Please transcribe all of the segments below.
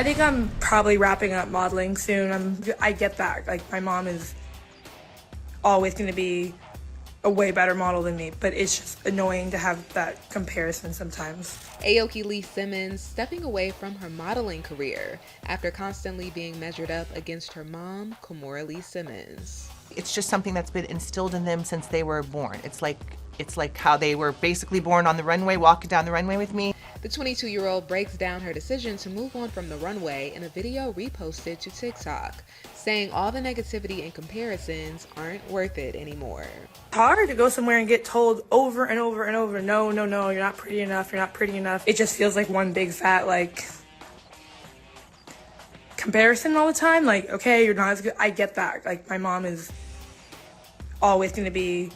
I think I'm probably wrapping up modeling soon. I get that. Like, my mom is always going to be a way better model than me, but it's just annoying to have that comparison sometimes. Aoki Lee Simmons stepping away from her modeling career after constantly being measured up against her mom, Kimora Lee Simmons. It's just something that's been instilled in them since they were born. It's like how they were basically born on the runway, walking down the runway with me. The 22-year-old breaks down her decision to move on from the runway in a video reposted to TikTok, saying all the negativity and comparisons aren't worth it anymore. It's hard to go somewhere and get told over and over and over, no, no, no, you're not pretty enough, you're not pretty enough. It just feels like one big fat, like, comparison all the time. Like, okay, you're not as good. I get that. Like, my mom is always going to be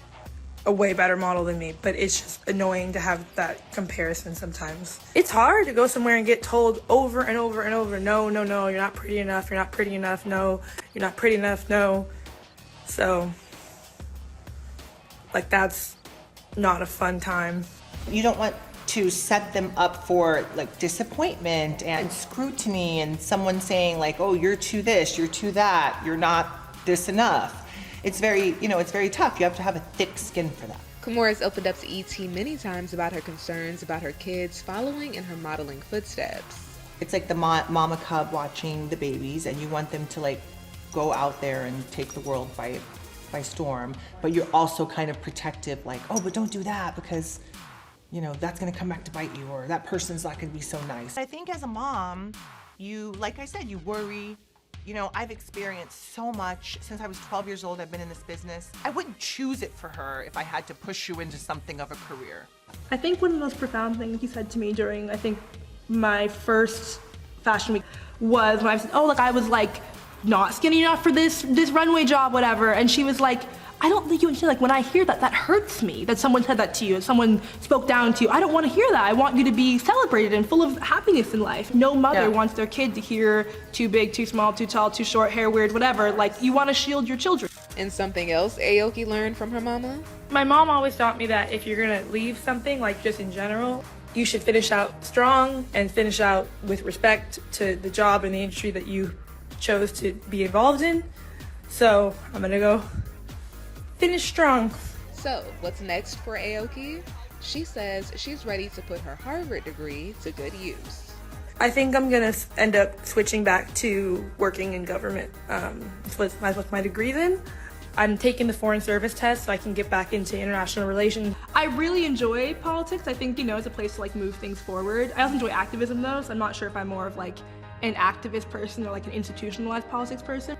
a way better model than me, but it's just annoying to have that comparison sometimes. It's hard to go somewhere and get told over and over and over, no, no, no, you're not pretty enough, you're not pretty enough, no, you're not pretty enough, no. So, like, that's not a fun time. You don't want to set them up for like disappointment and scrutiny and someone saying like, oh, you're too this, you're too that, you're not this enough. It's very, it's very tough. You have to have a thick skin for that. Kimora's opened up to ET many times about her concerns about her kids following in her modeling footsteps. It's like the mama cub watching the babies, and you want them to like go out there and take the world by storm, but you're also kind of protective, like, oh, but don't do that because, that's gonna come back to bite you, or that person's not gonna be so nice. I think as a mom, like I said, you worry. I've experienced so much since I was 12 years old. I've been in this business. I wouldn't choose it for her if I had to push you into something of a career. I think one of the most profound things you said to me during, I think, my first fashion week was when I said, oh, I was not skinny enough for this runway job, whatever. And she was like, I don't think you understand, when I hear that, that hurts me, that someone said that to you, that someone spoke down to you. I don't want to hear that. I want you to be celebrated and full of happiness in life. No mother wants their kid to hear too big, too small, too tall, too short, hair weird, whatever. You want to shield your children. And something else Aoki learned from her mama? My mom always taught me that if you're gonna leave something, just in general, you should finish out strong and finish out with respect to the job and the industry that you chose to be involved in. So I'm gonna go finish strong. So what's next for Aoki? She says she's ready to put her Harvard degree to good use. I think I'm gonna end up switching back to working in government. That's what my degree's in. I'm taking the foreign service test so I can get back into international relations. I really enjoy politics. I think, it's a place to move things forward. I also enjoy activism though, so I'm not sure if I'm more of an activist person or an institutionalized politics person.